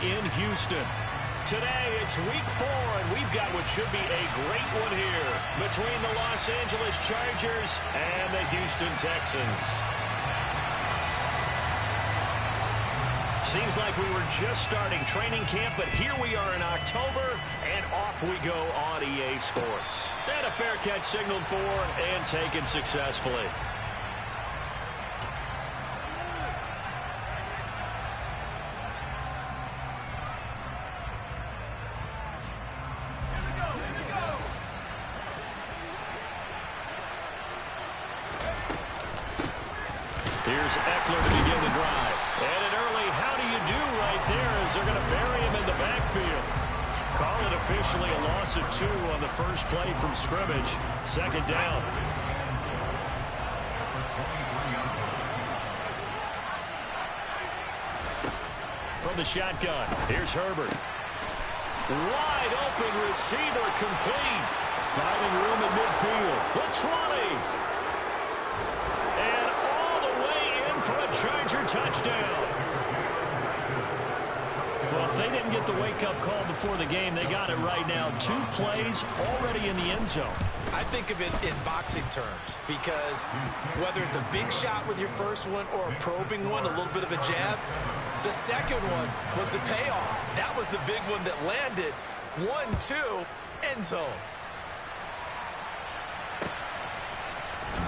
in Houston. Today, it's week 4, and we've got what should be a great one here between the Los Angeles Chargers and the Houston Texans. Seems like we were just starting training camp, but here we are in October, and off we go on EA Sports. And a fair catch signaled for and taken successfully. Here's Eckler to begin the drive. And an early how do you do right there as they're going to bury him in the backfield. Call it officially a loss of 2 on the first play from scrimmage. Second down. From the shotgun, here's Herbert. Wide open receiver complete. Finding room in midfield. The 20. For a Charger touchdown. Well, if they didn't get the wake-up call before the game, they got it right now. 2 plays already in the end zone. I think of it in boxing terms because whether it's a big shot with your first one or a probing one, a little bit of a jab, the second one was the payoff. That was the big one that landed. 1-2, end zone.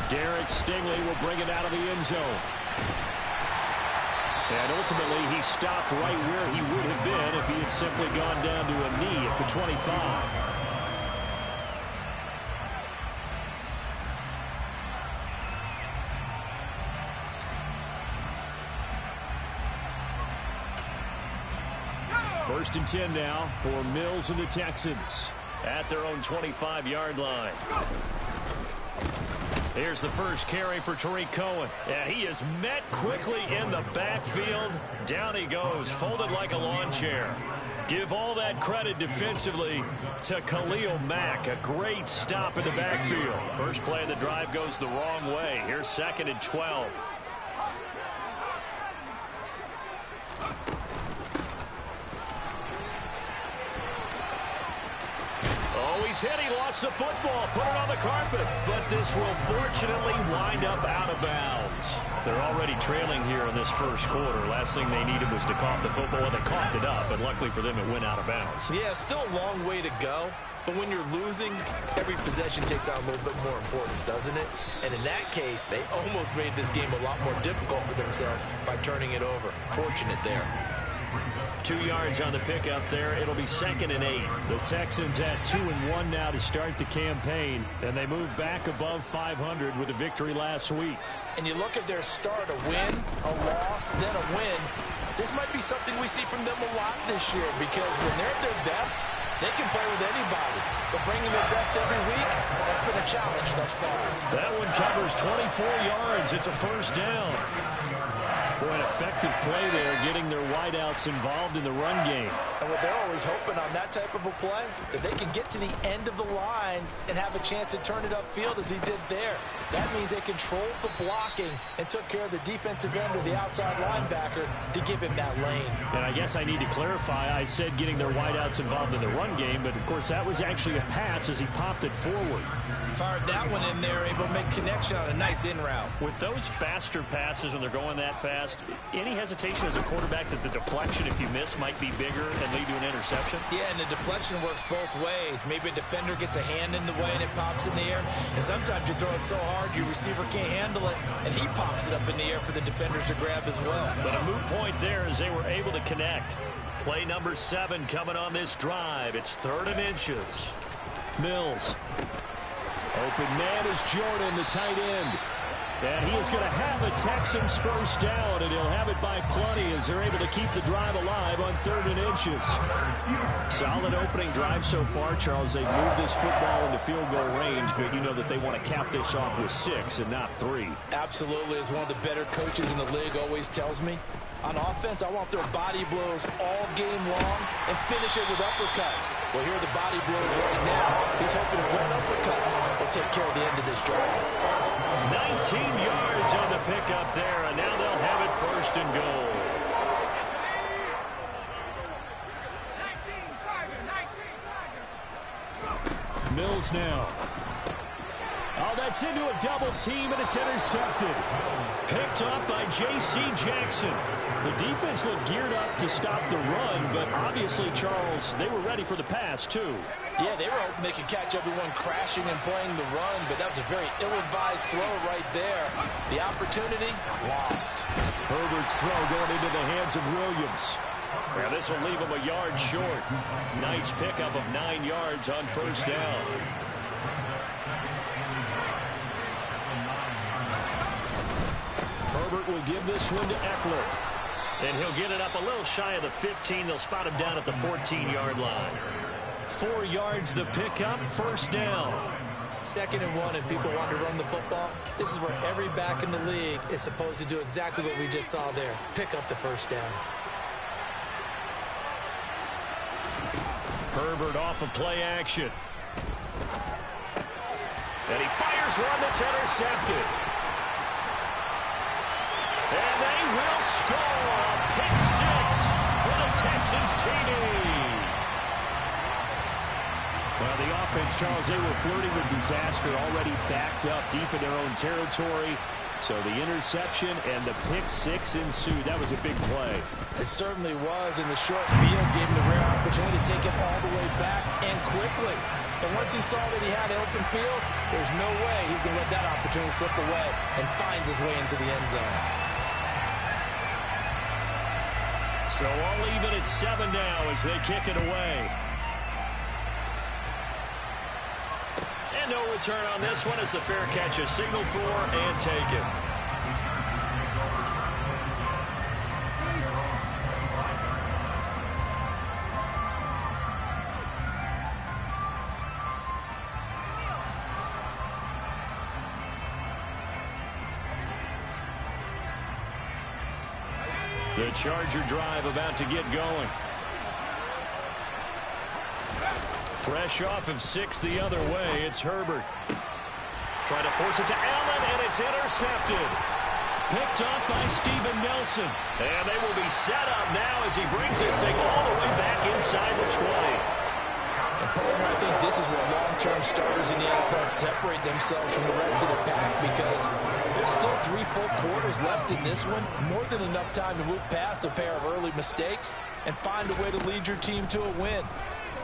Derek Stingley will bring it out of the end zone. And ultimately, he stopped right where he would have been if he had simply gone down to a knee at the 25. First and 10 now for Mills and the Texans at their own 25-yard line. Here's the first carry for Tariq Cohen. And he is met quickly in the backfield. Down he goes, folded like a lawn chair. Give all that credit defensively to Khalil Mack. A great stop in the backfield. First play of the drive goes the wrong way. Here's 2nd and 12. He's hit. He lost the football. Put it on the carpet. But this will fortunately wind up out of bounds. They're already trailing here in this first quarter. Last thing they needed was to cough the football, and they coughed it up. But luckily for them, it went out of bounds. Yeah, still a long way to go. But when you're losing, every possession takes on a little bit more importance, doesn't it? And in that case, they almost made this game a lot more difficult for themselves by turning it over. Fortunate there. 2 yards on the pickup there. It'll be 2nd and 8. The Texans at 2-1 now to start the campaign, and they move back above 500 with a victory last week. And you look at their start, a win, a loss, then a win. This might be something we see from them a lot this year because when they're at their best, they can play with anybody. But bringing their best every week, that's been a challenge thus far. That one covers 24 yards. It's a first down. Boy, an effective play there, getting their wideouts involved in the run game. And what they're always hoping on that type of a play, if they can get to the end of the line and have a chance to turn it upfield as he did there. That means they controlled the blocking and took care of the defensive end or the outside linebacker to give him that lane. And I guess I need to clarify, I said getting their wideouts involved in the run game, but of course that was actually a pass as he popped it forward. Fired that one in there, able to make connection on a nice in route. With those faster passes when they're going that fast, any hesitation as a quarterback that the deflection, if you miss, might be bigger and lead to an interception? Yeah, and the deflection works both ways. Maybe a defender gets a hand in the way and it pops in the air. And sometimes you throw it so hard your receiver can't handle it, and he pops it up in the air for the defenders to grab as well. But a moot point there as they were able to connect. Play number 7 coming on this drive. It's 3rd and inches. Mills. Open man is Jordan, the tight end. And he is going to have a Texans first down, and he'll have it by plenty as they're able to keep the drive alive on 3rd and inches. Solid opening drive so far, Charles. They've moved this football into field goal range, but you know that they want to cap this off with 6 and not 3. Absolutely. As one of the better coaches in the league always tells me, on offense, I want their body blows all game long and finish it with uppercuts. Well, here are the body blows right now. He's hoping one uppercut will take care of the end of this drive. 19 yards on the pickup there, and now they'll have it 1st and goal. Mills now. Oh, that's into a double team, and it's intercepted. Picked off by J.C. Jackson. The defense looked geared up to stop the run, but obviously, Charles, they were ready for the pass, too. Yeah, they were hoping they could catch everyone crashing and playing the run, but that was a very ill-advised throw right there. The opportunity, lost. Herbert's throw going into the hands of Williams. Well, this will leave him a yard short. Nice pickup of 9 yards on first down. Herbert will give this one to Eckler. And he'll get it up a little shy of the 15. They'll spot him down at the 14-yard line. 4 yards the pickup, first down. 2nd and 1, and people want to run the football. This is where every back in the league is supposed to do exactly what we just saw there. Pick up the first down. Herbert off of play action. And he fires one that's intercepted. And they will score a pick 6 for the Texans TD. Well, the offense, Charles, they were flirting with disaster, already backed up deep in their own territory. So the interception and the pick 6 ensued. That was a big play. It certainly was, and the short field gave him the rare opportunity to take it all the way back and quickly. And once he saw that he had open field, there's no way he's going to let that opportunity slip away, and finds his way into the end zone. So all even at 7 now as they kick it away. And no return on this one as the fair catch is signaled for and taken. The Charger drive about to get going. Fresh off of 6 the other way, it's Herbert. Trying to force it to Allen, and it's intercepted. Picked off by Steven Nelson. And they will be set up now as he brings this thing all the way back inside the 20. And partner, I think this is where long-term starters in the NFL separate themselves from the rest of the pack, because there's still 3 full quarters left in this one. More than enough time to move past a pair of early mistakes and find a way to lead your team to a win.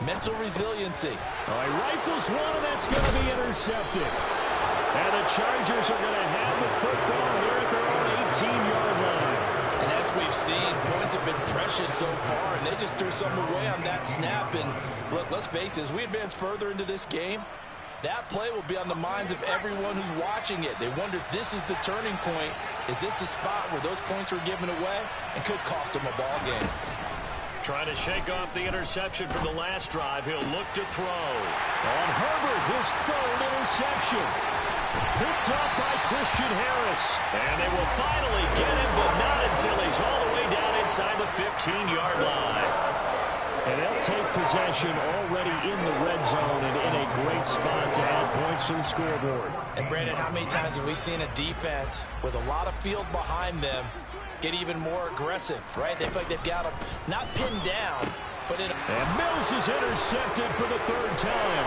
Mental resiliency. Oh, he rifles one, and that's going to be intercepted. And the Chargers are going to have the football here at their own 18-yard line. And as we've seen, points have been precious so far, and they just threw something away on that snap. And look, let's face it, as we advance further into this game, that play will be on the minds of everyone who's watching it. They wonder if this is the turning point. Is this the spot where those points were given away and could cost them a ball game? Trying to shake off the interception from the last drive. He'll look to throw. On Herbert, his 3rd interception. Picked off by Christian Harris. And they will finally get him, but not until he's all the way down inside the 15-yard line. And they'll take possession already in the red zone and in a great spot to add points to the scoreboard. And Brandon, how many times have we seen a defense with a lot of field behind them get even more aggressive, right? They feel like they've got them not pinned down, but in. And Mills is intercepted for the 3rd time.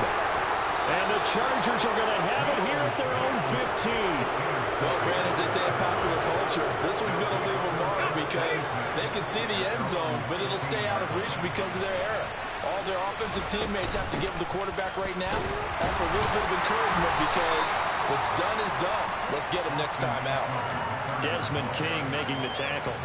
And the Chargers are going to have it here at their own 15. Well, Brandon, as they say in popular culture, this one's going to leave a mark because they can see the end zone, but it'll stay out of reach because of their error. All their offensive teammates have to give the quarterback right now offer a little bit of encouragement because what's done is done. Let's get him next time out. Desmond King making the tackle.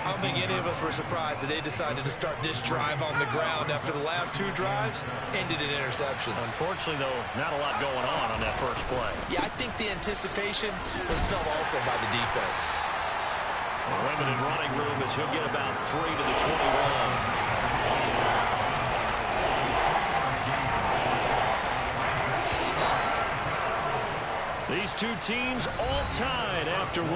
I don't think any of us were surprised that they decided to start this drive on the ground after the last 2 drives ended in interceptions. Unfortunately, though, not a lot going on that first play. Yeah, I think the anticipation was felt also by the defense. A limited running room as he'll get about 3 to the 21. These two teams all tied after 1.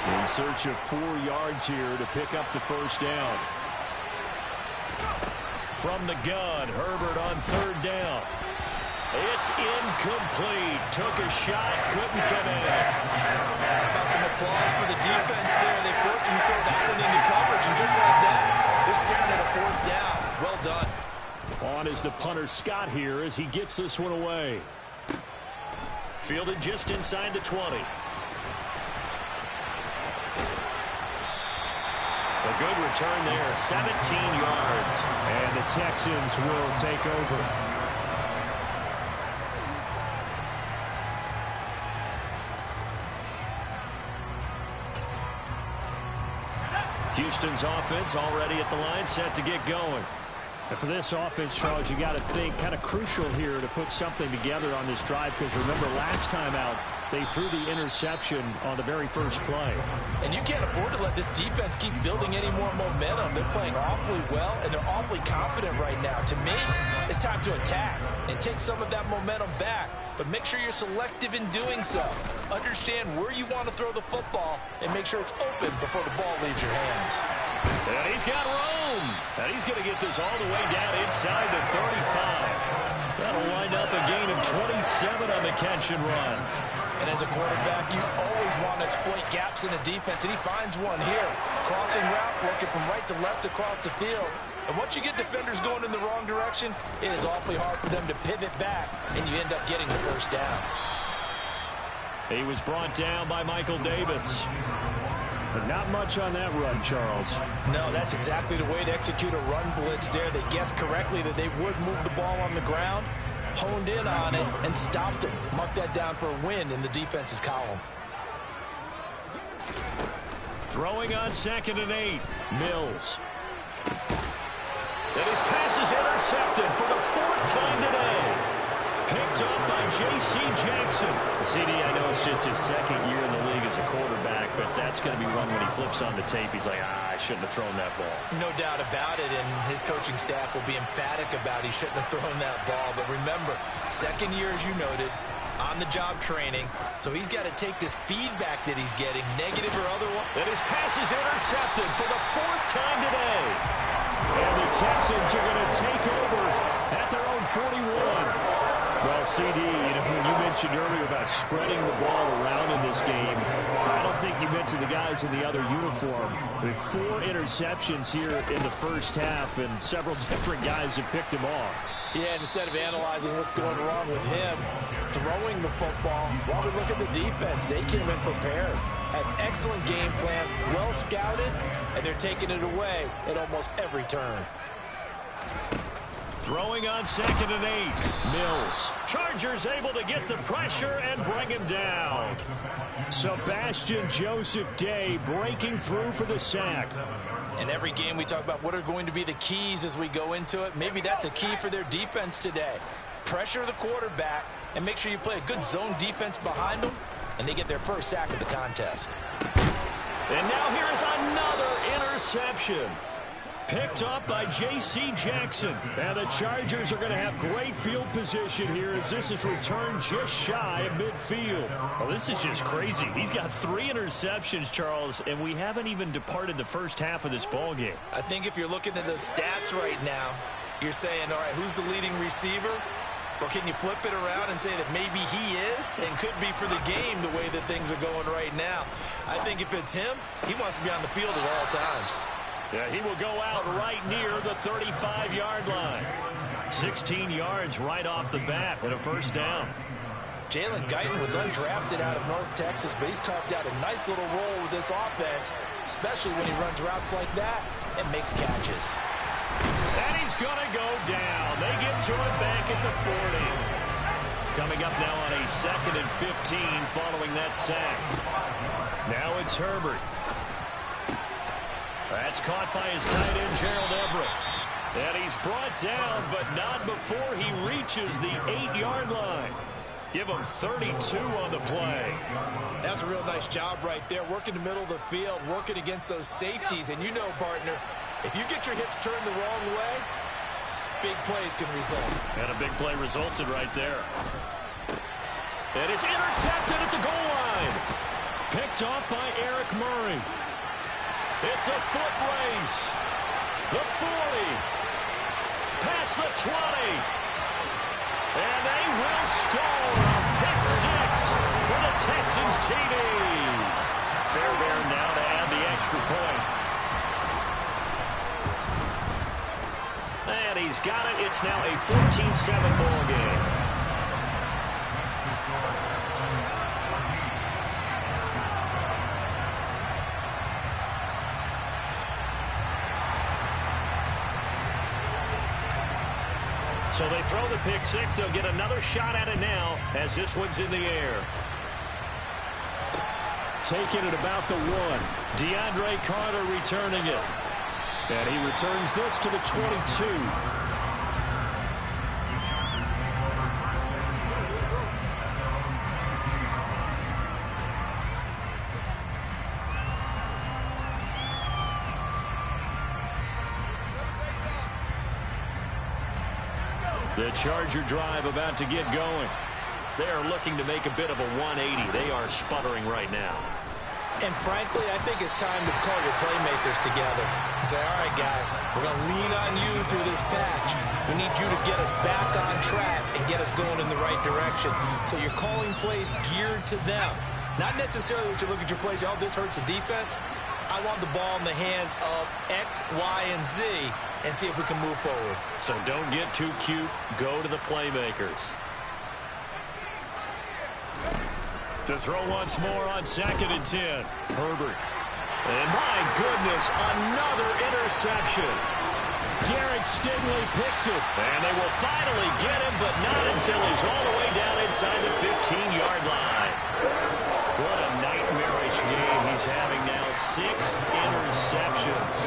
In search of 4 yards here to pick up the first down. from the gun. Herbert on third down. It's incomplete. Took a shot, couldn't connect. How about some applause for the defense there? They forced him to throw that one into coverage, and just like that, they're staring at a fourth down. Well done. On is the punter Scott here as he gets this one away. Fielded just inside the 20. A good return there, 17 yards. And the Texans will take over. Houston's offense already at the line, set to get going. And for this offense, Charles, you got to think kind of crucial here to put something together on this drive, because remember last time out, they threw the interception on the very first play. And you can't afford to let this defense keep building any more momentum. They're playing awfully well, and they're awfully confident right now. To me, it's time to attack and take some of that momentum back. But make sure you're selective in doing so. Understand where you want to throw the football and make sure it's open before the ball leaves your hands. And he's got room. And he's going to get this all the way down inside the 35. That'll wind up a gain of 27 on the catch and run. And as a quarterback, you always want to exploit gaps in the defense, and he finds one here. Crossing route, working from right to left across the field. And once you get defenders going in the wrong direction, it is awfully hard for them to pivot back, and you end up getting the first down. He was brought down by Michael Davis. But not much on that run, Charles. No, that's exactly the way to execute a run blitz there. They guessed correctly that they would move the ball on the ground, honed in on it, and stopped him. Marked that down for a win in the defense's column. Throwing on 2nd and 8. Mills. And his pass is intercepted for the 4th time today. Picked up by J.C. Jackson. CD, I know it's just his 2nd year in the league as a quarterback, but that's going to be one when he flips on the tape. He's like, I shouldn't have thrown that ball. No doubt about it, and his coaching staff will be emphatic about he shouldn't have thrown that ball. But remember, 2nd year, as you noted, on-the-job training, so he's got to take this feedback that he's getting, negative or otherwise. And his pass is intercepted for the 4th time today. And the Texans are going to take over at their own 41. Well, CD, when you mentioned earlier about spreading the ball around in this game, I don't think you mentioned the guys in the other uniform. With 4 interceptions here in the first half, and several different guys have picked him off. Yeah, and instead of analyzing what's going wrong with him, throwing the football, while we look at the defense, they came in prepared. An excellent game plan, well scouted, and they're taking it away at almost every turn. Throwing on 2nd and 8. Mills. Chargers able to get the pressure and bring him down. Sebastian Joseph Day breaking through for the sack. In every game we talk about what are going to be the keys as we go into it. Maybe that's a key for their defense today. Pressure the quarterback and make sure you play a good zone defense behind them, and they get their first sack of the contest. And now here is another interception. Picked up by J.C. Jackson. And the Chargers are going to have great field position here as this is returned just shy of midfield. Well, this is just crazy. He's got 3 interceptions, Charles, and we haven't even departed the first half of this ball game. I think if you're looking at the stats right now, you're saying, all right, who's the leading receiver? Or can you flip it around and say that maybe he is and could be for the game the way that things are going right now? I think if it's him, he wants to be on the field at all times. Yeah, he will go out right near the 35-yard line. 16 yards right off the bat and a first down. Jalen Guyton was undrafted out of North Texas, but he's carved out a nice little role with this offense, especially when he runs routes like that and makes catches. And he's going to go down. They get to it back at the 40. Coming up now on a 2nd and 15 following that sack. Now it's Herbert. That's caught by his tight end, Gerald Everett. And he's brought down, but not before he reaches the 8-yard line. Give him 32 on the play. That's a real nice job right there, working the middle of the field, working against those safeties. And you know, partner, if you get your hips turned the wrong way, big plays can result. And a big play resulted right there. And it's intercepted at the goal line. Picked off by Eric Murray. It's a foot race. The 40. past the 20. And they will score a pick six for the Texans TD. Fairbairn now to add the extra point. And he's got it. It's now a 14-7 ball game. So they throw the pick six. They'll get another shot at it now as this one's in the air. Taking it about the 1. DeAndre Carter returning it. And he returns this to the 22. The Charger drive about to get going. They are looking to make a bit of a 180. They are sputtering right now. And frankly, I think it's time to call your playmakers together and say, all right, guys, we're going to lean on you through this patch. We need you to get us back on track and get us going in the right direction. So you're calling plays geared to them. Not necessarily what you look at your plays, oh, this hurts the defense. I want the ball in the hands of X, Y, and Z and see if we can move forward. So don't get too cute. Go to the playmakers. To throw once more on 2nd and 10. Herbert. And my goodness, another interception. Derek Stingley picks it. And they will finally get him, but not until he's all the way down inside the 15-yard line. What a nightmarish game he's having now. 6 interceptions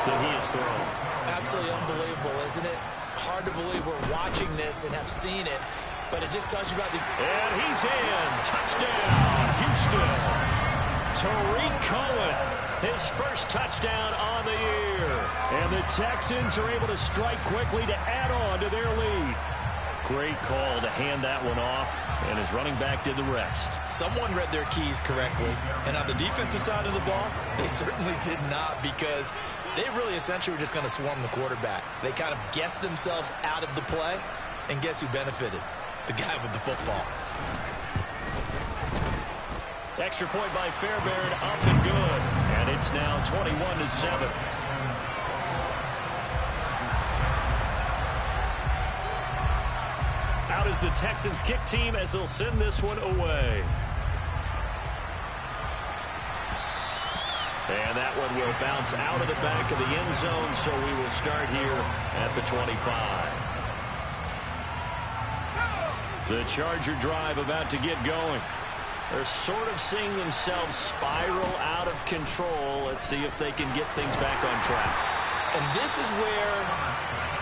that he has thrown. Absolutely unbelievable, isn't it? Hard to believe we're watching this and have seen it. But it just tells you about the... And he's in. Touchdown, Houston. Tariq Cohen, his first touchdown on the year. And the Texans are able to strike quickly to add on to their lead. Great call to hand that one off, and his running back did the rest. Someone read their keys correctly. And on the defensive side of the ball, they certainly did not, because they really essentially were just going to swarm the quarterback. They kind of guessed themselves out of the play, and guess who benefited? The guy with the football. Extra point by Fairbairn, up and good. And it's now 21-7. Out is the Texans kick team as they'll send this one away. And that one will bounce out of the back of the end zone, so we will start here at the 25. The Charger drive about to get going. They're sort of seeing themselves spiral out of control. Let's see if they can get things back on track. And this is where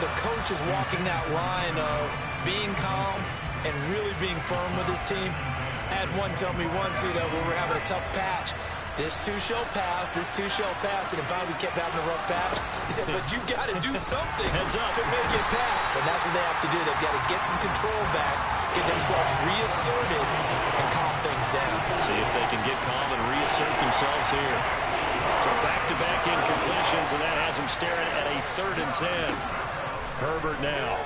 the coach is walking that line of being calm and really being firm with his team. I had one tell me once, when we're having a tough patch, this too shall pass, this too shall pass. And finally we kept having a rough patch. He said, but you got to do something to make it pass. And that's what they have to do. They've got to get some control back, get themselves reasserted, and calm things down. See if they can get calm and reassert themselves here. So back-to-back incompletions, and that has them staring at a 3rd and 10. Herbert now.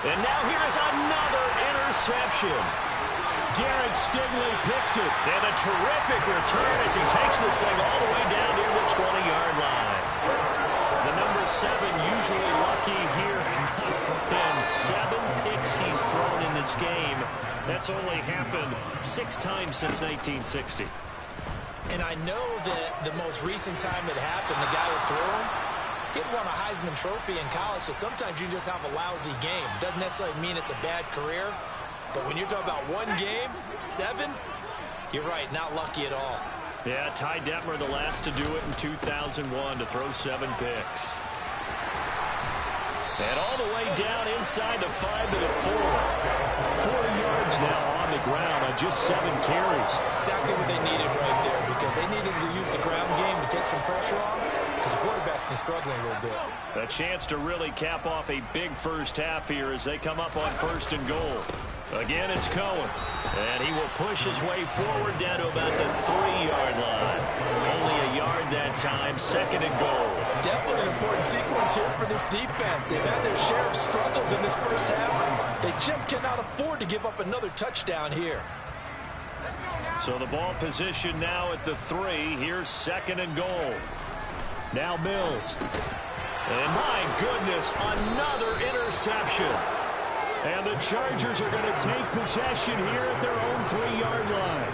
And now here is another interception. Derek Stingley picks it. And a terrific return as he takes this thing all the way down near the 20-yard line. The number 7 usually lucky here. Not for him. 7 picks he's thrown in this game. That's only happened 6 times since 1960. And I know that the most recent time it happened, the guy who threw him, he won a Heisman Trophy in college, so sometimes you just have a lousy game. Doesn't necessarily mean it's a bad career, but when you're talking about one game, 7, you're right, not lucky at all. Yeah, Ty Detmer, the last to do it in 2001, to throw 7 picks. And all the way down inside the 5 to the 4. 40 yards now on the ground on just 7 carries. Exactly what they needed right there, because they needed to use the ground game to take some pressure off, because the quarterback's been struggling a little bit. A chance to really cap off a big first half here as they come up on 1st and goal. Again, it's Cohen. And he will push his way forward down to about the 3-yard line. Only a yard that time, 2nd and goal. Definitely an important sequence here for this defense. They've had their share of struggles in this first half. They just cannot afford to give up another touchdown here. So the ball position now at the 3. Here's 2nd and goal. Now Mills. And my goodness, another interception. And the Chargers are going to take possession here at their own 3-yard line.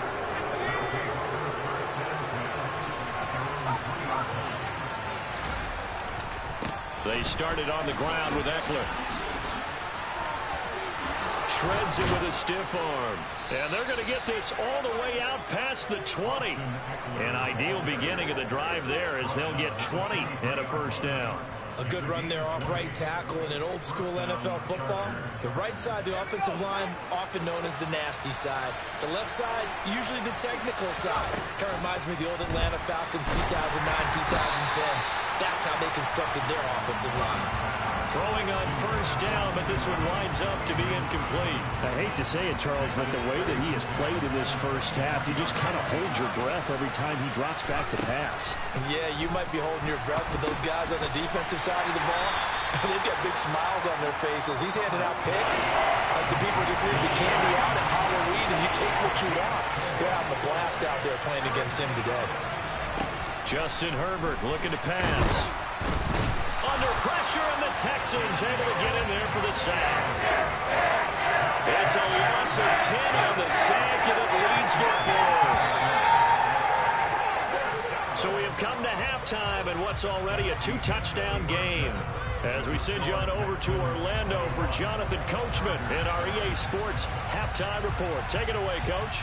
They started on the ground with Eckler. Shreds him with a stiff arm. And they're going to get this all the way out past the 20. An ideal beginning of the drive there as they'll get 20 and a first down. A good run there off right tackle in an old-school NFL football. The right side, the offensive line, often known as the nasty side. The left side, usually the technical side. Kind of reminds me of the old Atlanta Falcons 2009-2010. That's how they constructed their offensive line. Throwing on first down, but this one winds up to be incomplete. I hate to say it, Charles, but the way that he has played in this first half, you just kind of hold your breath every time he drops back to pass. Yeah, you might be holding your breath, but those guys on the defensive side of the ball, they've got big smiles on their faces. He's handing out picks like the people just leave the candy out at Halloween and you take what you want. They're having a blast out there playing against him today. Justin Herbert looking to pass. Under pressure, and the Texans able to get in there for the sack. It's a loss of 10 on the sack, and it leads to 4. So we have come to halftime in what's already a 2-touchdown game. As we send you on over to Orlando for Jonathan Coachman in our EA Sports Halftime Report. Take it away, Coach.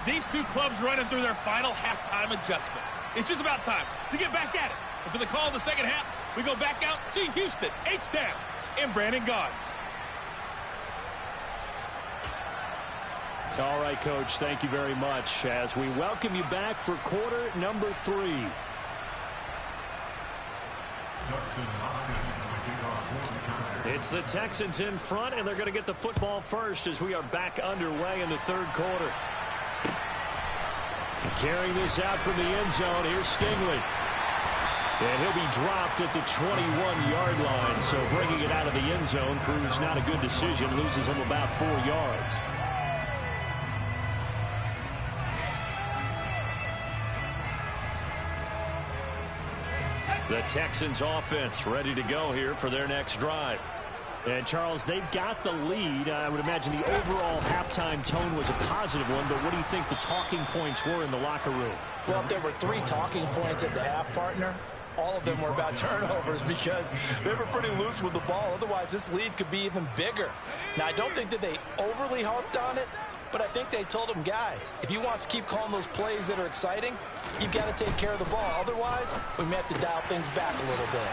These two clubs running through their final halftime adjustments. It's just about time to get back at it. And for the call of the second half, we go back out to Houston, H-Town, and Brandon Gaudin. All right, Coach, thank you very much as we welcome you back for quarter number 3. It's the Texans in front, and they're going to get the football first as we are back underway in the third quarter. Carrying this out from the end zone, here's Stingley. And he'll be dropped at the 21-yard line, so bringing it out of the end zone proves not a good decision, loses him about 4 yards. The Texans offense ready to go here for their next drive. And, Charles, they've got the lead. I would imagine the overall halftime tone was a positive one, but what do you think the talking points were in the locker room? Well, if there were 3 talking points at the half, partner, all of them were about turnovers because they were pretty loose with the ball. Otherwise, this lead could be even bigger. Now, I don't think that they overly harped on it, but I think they told them, guys, if you want to keep calling those plays that are exciting, you've got to take care of the ball. Otherwise, we may have to dial things back a little bit.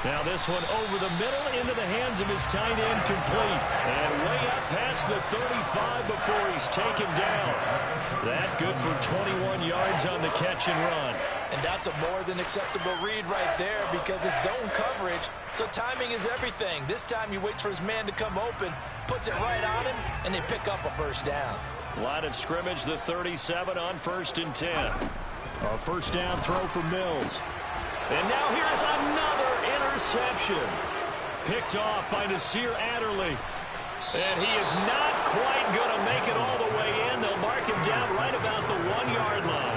Now this one over the middle into the hands of his tight end, complete. And way up past the 35 before he's taken down. That good for 21 yards on the catch and run. And that's a more than acceptable read right there because it's zone coverage, so timing is everything. This time he waits for his man to come open, puts it right on him, and they pick up a first down. Line of scrimmage, the 37 on 1st and 10. A first down throw for Mills. And now here's another interception. Picked off by Nasir Adderley. And he is not quite going to make it all the way in. They'll mark him down right about the 1-yard line.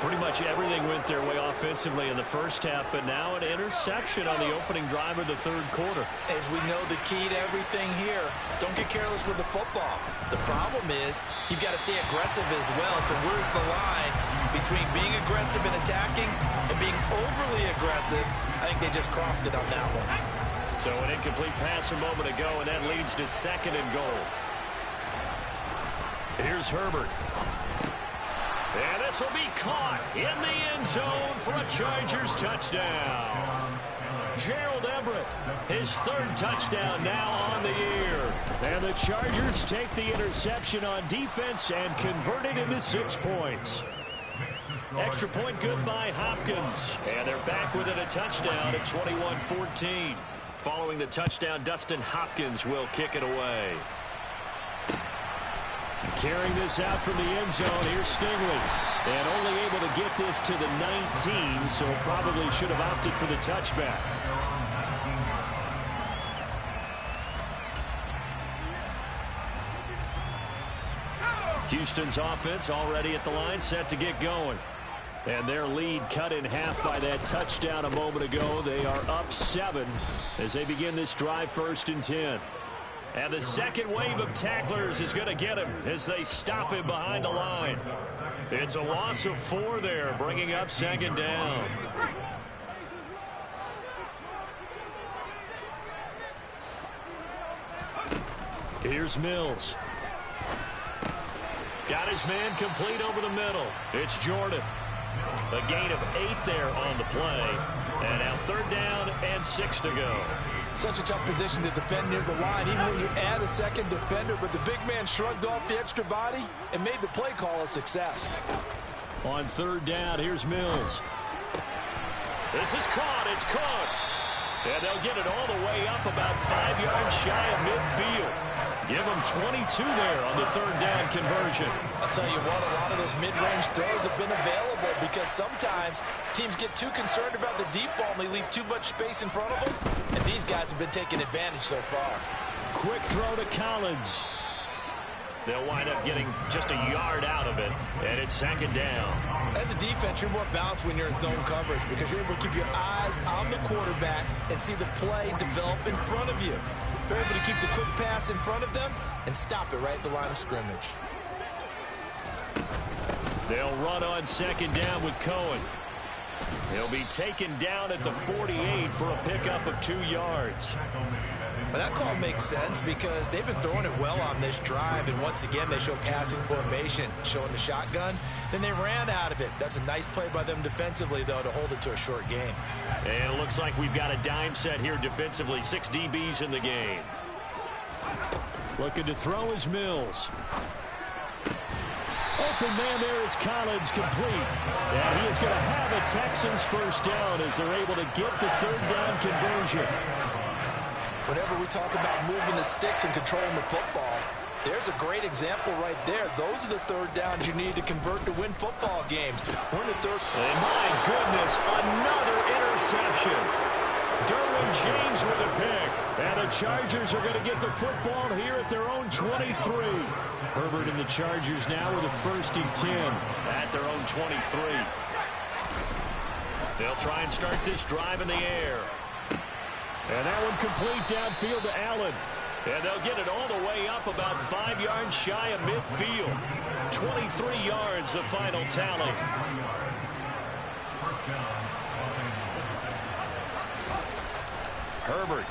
Pretty much everything went their way offensively in the first half, but now an interception on the opening drive of the third quarter. As we know, the key to everything here, don't get careless with the football. The problem is you've got to stay aggressive as well. So where's the line between being aggressive and attacking and being overly aggressive? I think they just crossed it on that one. So an incomplete pass a moment ago, and that leads to 2nd and goal. Here's Herbert. And this will be caught in the end zone for a Chargers touchdown. Gerald Everett, his 3rd touchdown now on the year. And the Chargers take the interception on defense and convert it into 6 points. Extra point good by Hopkins. And they're back within a touchdown at 21-14. Following the touchdown, Dustin Hopkins will kick it away. Carrying this out from the end zone, here's Stingley. And only able to get this to the 19, so probably should have opted for the touchback. Houston's offense already at the line, set to get going. And their lead cut in half by that touchdown a moment ago. They are up 7 as they begin this drive, 1st and 10. And the second wave of tacklers is going to get him as they stop him behind the line. It's a loss of 4 there, bringing up 2nd down. Here's Mills. Got his man complete over the middle. It's Jordan. A gain of 8 there on the play. And now 3rd down and 6 to go. Such a tough position to defend near the line, even when you add a second defender. But the big man shrugged off the extra body and made the play call a success. On 3rd down, here's Mills. This is caught. It's Cooks. And they'll get it all the way up about 5 yards shy of midfield. Give them 22 there on the 3rd down conversion. I'll tell you what, a lot of those mid-range throws have been available because sometimes teams get too concerned about the deep ball and they leave too much space in front of them. And these guys have been taking advantage so far. Quick throw to Collins. They'll wind up getting just a yard out of it, and it's 2nd down. As a defense, you're more balanced when you're in zone coverage because you're able to keep your eyes on the quarterback and see the play develop in front of you. You're able to keep the quick pass in front of them and stop it right at the line of scrimmage. They'll run on 2nd down with Cohen. He'll be taken down at the 48 for a pickup of 2 yards. But that call makes sense because they've been throwing it well on this drive, and once again they show passing formation, showing the shotgun. Then they ran out of it. That's a nice play by them defensively, though, to hold it to a short gain. And it looks like we've got a dime set here defensively. 6 DBs in the game. Looking to throw is Mills. Open man there is Collins, complete. And he is going to have a Texans 1st down as they're able to get the 3rd down conversion. Whenever we talk about moving the sticks and controlling the football, there's a great example right there. Those are the 3rd downs you need to convert to win football games. We're in the 3rd. And my goodness, another interception. Derwin James with a pick. And the Chargers are going to get the football here at their own 23. Herbert and the Chargers now with a 1st and 10 at their own 23. They'll try and start this drive in the air. And that one complete downfield to Allen. And they'll get it all the way up about 5 yards shy of midfield. 23 yards, the final tally. Herbert.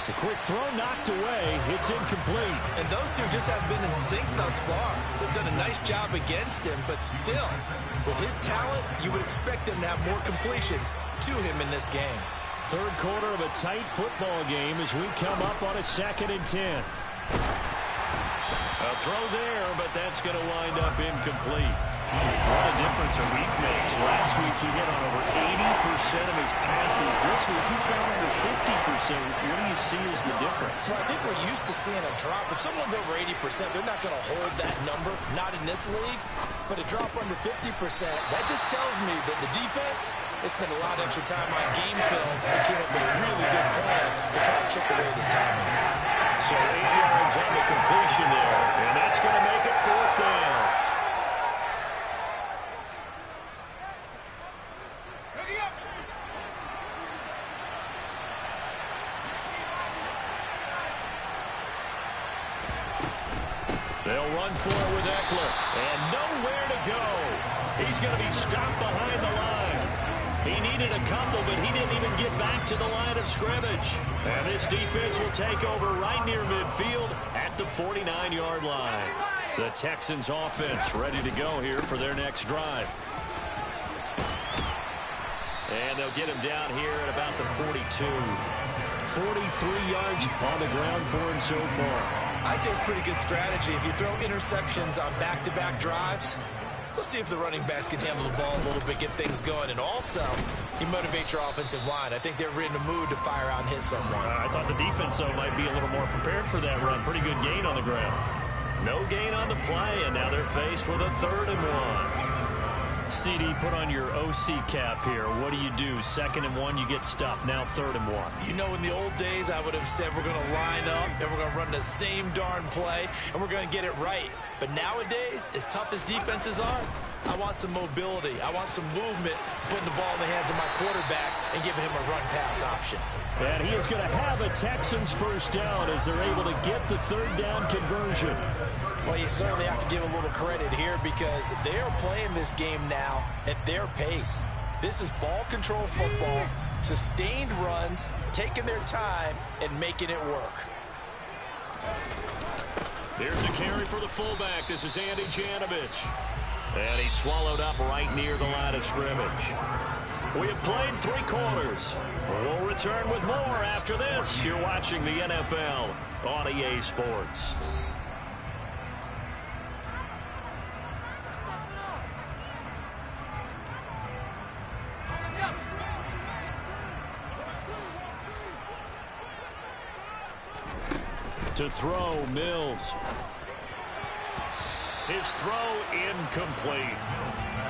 The quick throw knocked away. It's incomplete. And those two just haven't been in sync thus far. They've done a nice job against him, but still, with his talent, you would expect him to have more completions to him in this game. 3rd quarter of a tight football game as we come up on a 2nd and 10. A throw there, but that's going to wind up incomplete. What a difference a week makes. Last week he hit on over 80% of his passes. This week he's down under 50%. What do you see as the difference? Well, I think we're used to seeing a drop. If someone's over 80%, they're not going to hold that number, not in this league. But a drop under 50%, that just tells me that the defense has spent a lot of extra time on game films and came up with a really good plan to try and chip away this timing. So 8 yards on the completion there, and that's going to make it 4th down. They'll run for it with Eckler, and nowhere to go. He's going to be stopped behind the line. He needed a couple, but he didn't even get back to the line of scrimmage. And this defense will take over right near midfield at the 49-yard line. The Texans offense ready to go here for their next drive. And they'll get him down here at about the 42. 43 yards on the ground for him so far. I'd say it's pretty good strategy. If you throw interceptions on back-to-back drives, let's see if the running backs can handle the ball a little bit, get things going. And also, you motivate your offensive line. I think they're in the mood to fire out and hit someone. I thought the defense, though, might be a little more prepared for that run. Pretty good gain on the ground. No gain on the play, and now they're faced with a 3rd and 1. CD, put on your OC cap here. What do you do? 2nd and 1, you get stuffed. Now 3rd and 1. You know, in the old days, I would have said we're going to line up and we're going to run the same darn play and we're going to get it right. But nowadays, as tough as defenses are, I want some mobility. I want some movement, putting the ball in the hands of my quarterback and giving him a run-pass option. And he is going to have a Texans 1st down as they're able to get the 3rd down conversion. Well, you certainly have to give a little credit here because they are playing this game now at their pace. This is ball control football, sustained runs, taking their time, and making it work. Here's a carry for the fullback. This is Andy Janovich. And he's swallowed up right near the line of scrimmage. We have played 3 quarters. We'll return with more after this. You're watching the NFL on EA Sports. To throw, Mills. His throw incomplete.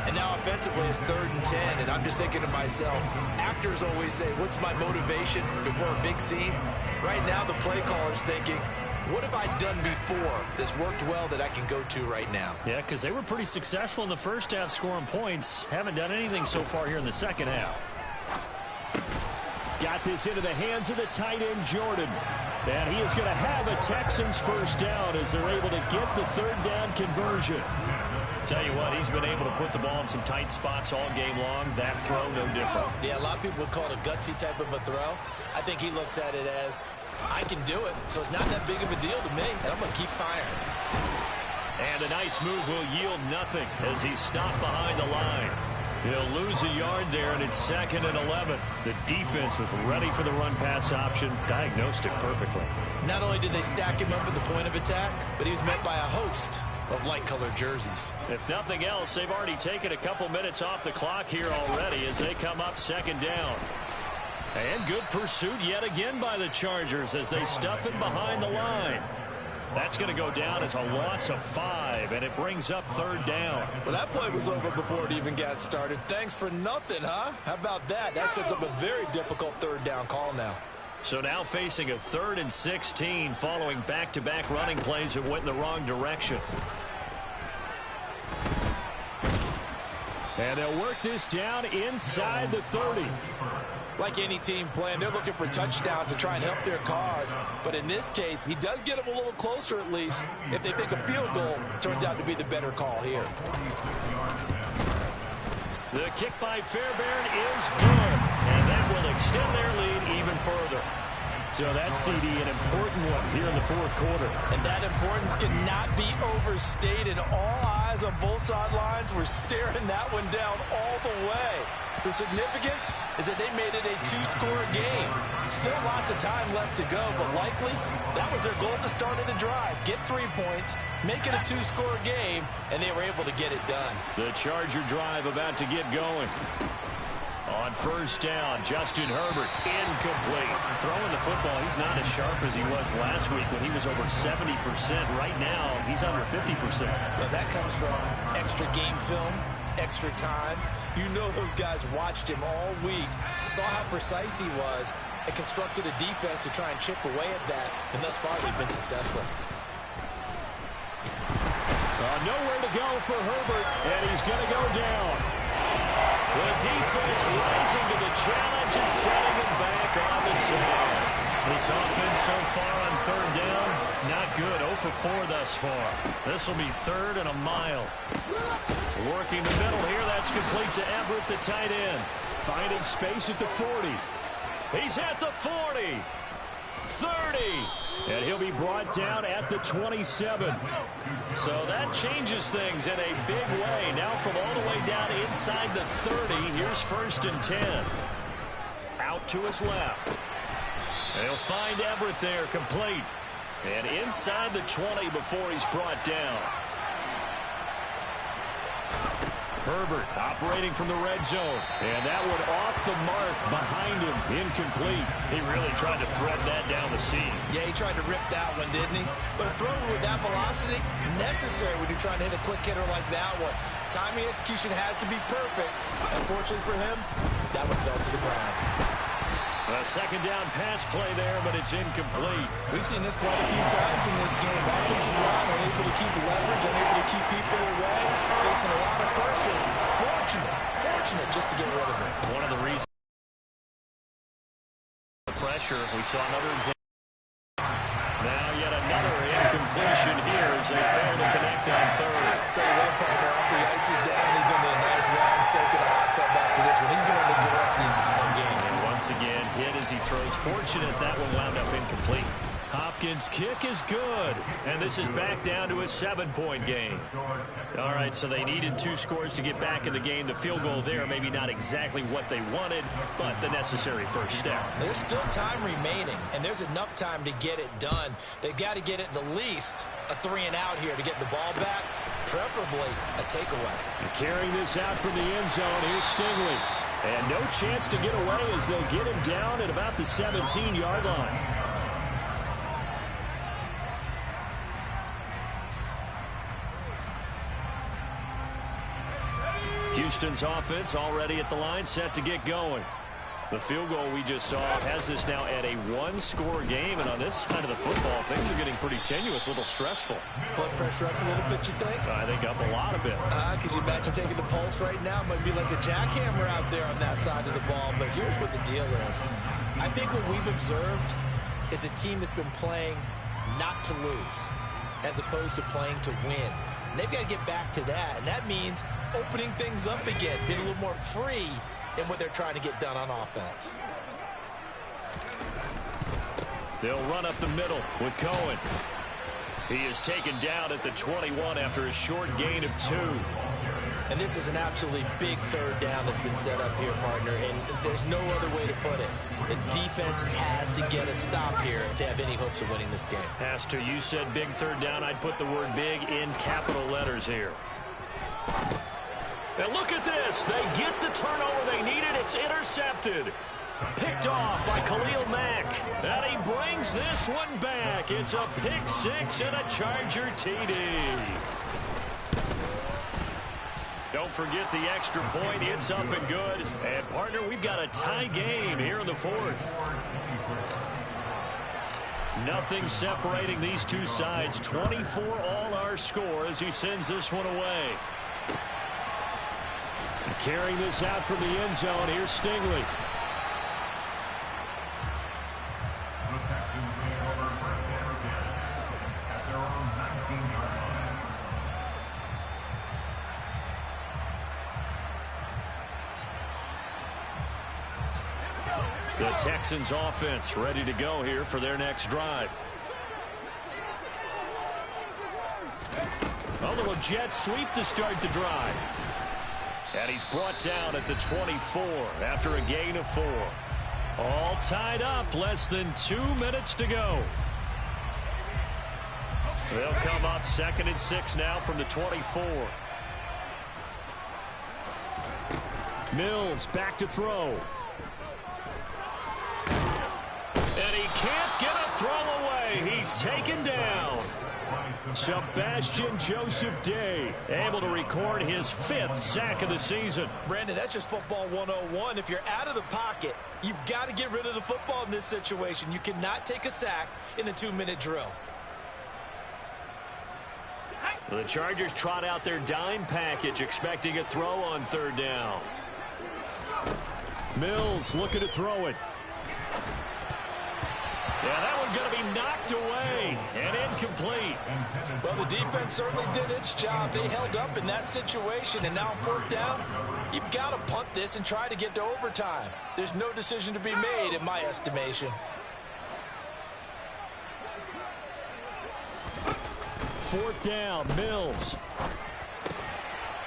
And now offensively it's 3rd and 10, and I'm just thinking to myself, actors always say, what's my motivation before a big scene? Right now the play caller's thinking, what have I done before that's worked well that I can go to right now? Yeah, because they were pretty successful in the 1st half scoring points. Haven't done anything so far here in the 2nd half. Got this into the hands of the tight end, Jordan. And he is going to have a Texans 1st down as they're able to get the 3rd down conversion. Tell you what, he's been able to put the ball in some tight spots all game long. That throw, no different. Yeah, a lot of people would call it a gutsy type of a throw. I think he looks at it as, I can do it, so it's not that big of a deal to me, and I'm going to keep firing. And a nice move will yield nothing as he's stopped behind the line. He'll lose a yard there, and it's 2nd and 11. The defense was ready for the run-pass option, diagnosed it perfectly. Not only did they stack him up at the point of attack, but he was met by a host of light-colored jerseys. If nothing else, they've already taken a couple minutes off the clock here already as they come up 2nd down. And good pursuit yet again by the Chargers as they stuff him behind the line. That's going to go down as a loss of 5, and it brings up 3rd down. Well, that play was over before it even got started. Thanks for nothing, huh? How about that? That sets up a very difficult 3rd down call now. So now facing a 3rd and 16 following back-to-back running plays that went in the wrong direction. And they'll work this down inside the 30. Like any team playing, they're looking for touchdowns to try and help their cause. But in this case, he does get them a little closer at least if they think a field goal turns out to be the better call here. The kick by Fairbairn is good, and that will extend their lead even further. So that's, CD, an important one here in the 4th quarter. And that importance cannot be overstated. All eyes on both sidelines were staring that one down all the way. The significance is that they made it a 2-score game. Still lots of time left to go, but likely that was their goal at the start of the drive. Get 3 points, make it a 2-score game, and they were able to get it done. The Charger drive about to get going. On 1st down, Justin Herbert, incomplete. Throwing the football, he's not as sharp as he was last week when he was over 70%. Right now, he's under 50%. Well, that comes from extra game film, extra time. You know those guys watched him all week, saw how precise he was, and constructed a defense to try and chip away at that, and thus far they've been successful. Nowhere to go for Herbert, and he's going to go down. The defense rising to the challenge and setting him back on the side. This offense so far on 3rd down, not good. 0 for 4 thus far. This will be 3rd and a mile. Working the middle here. That's complete to Everett, the tight end. Finding space at the 40. He's at the 40. 30. And he'll be brought down at the 27. So that changes things in a big way. Now from all the way down inside the 30, here's 1st and 10. Out to his left. They'll find Everett there, complete. And inside the 20 before he's brought down. Herbert operating from the red zone. And that one off the mark behind him. Incomplete. He really tried to thread that down the seam. Yeah, he tried to rip that one, didn't he? But a throw with that velocity, necessary when you're trying to hit a quick hitter like that one. Timing execution has to be perfect. Unfortunately for him, that one fell to the ground. A second down pass play there, but it's incomplete. We've seen this quite a few times in this game. Offensive line unable to keep leverage, unable to keep people away, facing a lot of pressure. Fortunate just to get rid of it. One of the reasons the pressure, we saw another example. Now yet another incompletion here as they fail to connect on third. Tell you what, partner, after he ices down, he's going to be a nice long soak in a hot tub after this one. He's been under duress the entire game. And once again, hit as he throws. Fortunate that one wound up incomplete. Hopkins' kick is good. And this is back down to a 7-point game. All right, so they needed 2 scores to get back in the game. The field goal there, maybe not exactly what they wanted, but the necessary first step. There's still time remaining, and there's enough time to get it done. They've got to get it the least a 3-and-out here to get the ball back, preferably a takeaway. And carrying this out from the end zone, here's Stingley. And no chance to get away as they'll get him down at about the 17-yard line. Houston's offense already at the line, set to get going. The field goal we just saw has us now at a 1-score game, and on this side of the football, things are getting pretty tenuous, a little stressful. Blood pressure up a little bit, you think? I think up a lot of it. Could you imagine taking the pulse right now? Might be like a jackhammer out there on that side of the ball, but here's what the deal is. I think what we've observed is a team that's been playing not to lose, as opposed to playing to win. And they've got to get back to that, and that means opening things up again, being a little more free in what they're trying to get done on offense. They'll run up the middle with Cohen. He is taken down at the 21 after a short gain of 2. And this is an absolutely big third down that's been set up here, partner, and there's no other way to put it. The defense has to get a stop here if they have any hopes of winning this game. Has to. You said big third down. I'd put the word big in capital letters here. And look at this. They get the turnover they needed. It's intercepted. Picked off by Khalil Mack. And he brings this one back. It's a pick 6 and a Charger TD. Don't forget the extra point. It's up and good. And, partner, we've got a tie game here in the 4th. Nothing separating these two sides. 24 all our score as he sends this one away. Carrying this out from the end zone, here's Stingley. The Texans offense ready to go here for their next drive. A little jet sweep to start the drive. And he's brought down at the 24 after a gain of 4. All tied up, less than 2 minutes to go. They'll come up 2nd and 6 now from the 24. Mills back to throw. And he can't get a throw away. He's taken down. Sebastian Joseph Day able to record his 5th sack of the season. Brandon, that's just football 101. If you're out of the pocket, you've got to get rid of the football in this situation. You cannot take a sack in a 2-minute drill. The Chargers trot out their dime package, expecting a throw on 3rd down. Mills looking to throw it. Yeah, that one's going to be knocked away and incomplete. Well, the defense certainly did its job. They held up in that situation, and now 4th down, you've got to punt this and try to get to overtime. There's no decision to be made in my estimation. 4th down, Mills.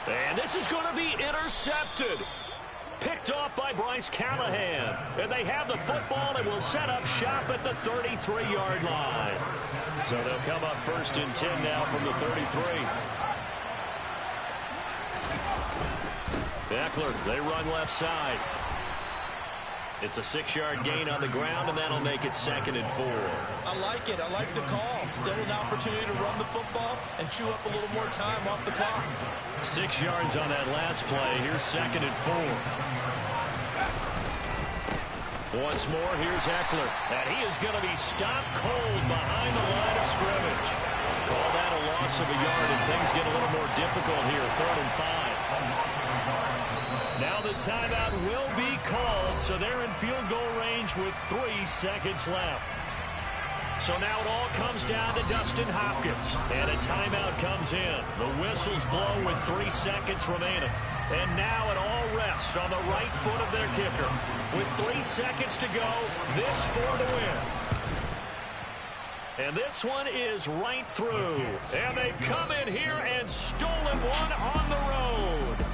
And this is going to be intercepted. Picked off by Bryce Callahan. And they have the football and will set up shop at the 33-yard line. So they'll come up 1st and 10 now from the 33. Eckler, they run left side. It's a 6-yard gain on the ground, and that'll make it 2nd and 4. I like it. I like the call. Still an opportunity to run the football and chew up a little more time off the clock. 6 yards on that last play. Here's 2nd and 4. Once more, here's Eckler. And he is going to be stopped cold behind the line of scrimmage. Call that a loss of a yard, and things get a little more difficult here. 3rd and 5. Now the timeout will be called, so they're in field goal range with 3 seconds left. So now it all comes down to Dustin Hopkins, and a timeout comes in. The whistles blow with 3 seconds remaining. And now it all rests on the right foot of their kicker. With 3 seconds to go, this for the win. And this one is right through. And they've come in here and stolen one on the road.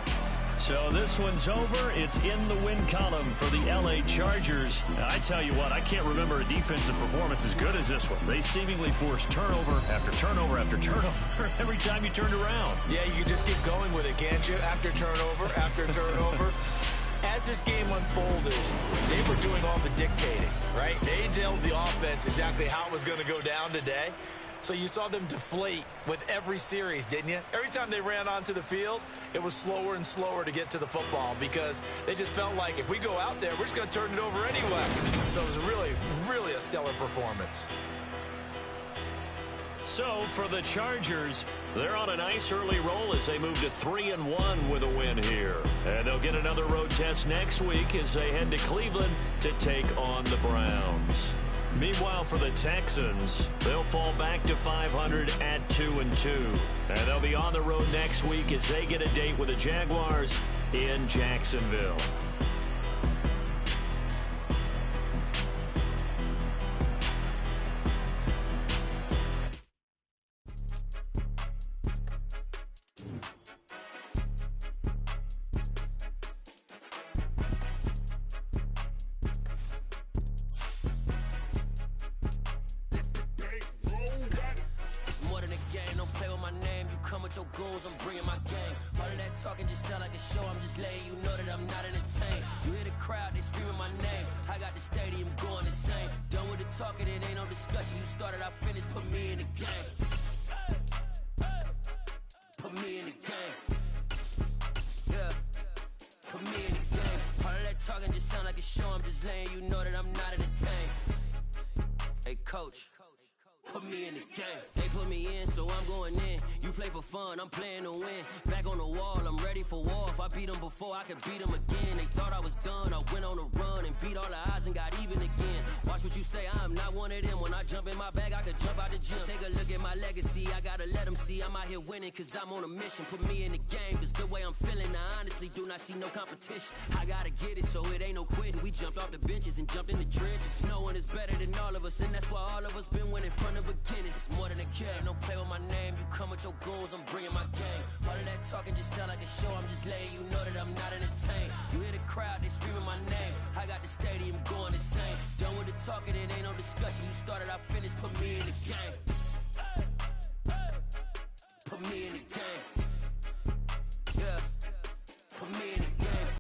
So this one's over. It's in the win column for the L.A. Chargers. I tell you what, I can't remember a defensive performance as good as this one. They seemingly forced turnover after turnover after turnover every time you turned around. Yeah, you can just keep going with it, can't you? After turnover, after turnover. As this game unfolded, they were doing all the dictating, right? They told the offense exactly how it was going to go down today. So you saw them deflate with every series, didn't you? Every time they ran onto the field, it was slower and slower to get to the football because they just felt like if we go out there, we're just going to turn it over anyway. So it was really, really a stellar performance. So for the Chargers, they're on a nice early roll as they move to 3-1 with a win here. And they'll get another road test next week as they head to Cleveland to take on the Browns. Meanwhile, for the Texans, they'll fall back to 500 at 2-2. And they'll be on the road next week as they get a date with the Jaguars in Jacksonville. I'm playing to win. Back on the wall, I'm ready for war. If I beat them before, I could beat them again. They thought I was done. I went on a run and beat all the odds and got even again. Watch what you say, I'm not one of them. When I jump in my bag, I could jump out the gym. Take a look at my legacy. I gotta let them see I'm out here winning cause I'm on a mission. Put me in the game cause the way I'm feeling, I honestly do not see no competition. I gotta get it so it ain't no quitting. We jumped off the benches and jumped in the trenches. No one is better than all of us and that's why all of us been winning from the beginning. It's more than a care. Don't play with my name. You come with your goons, I'm bringing my game. All of that talking just sound like a show. I'm just letting you know that I'm not entertained. You hear the crowd, they screaming my name. I got the stadium going insane. Done with the talking, it ain't no discussion. You started, I finished, put me in the game. Put me in the game.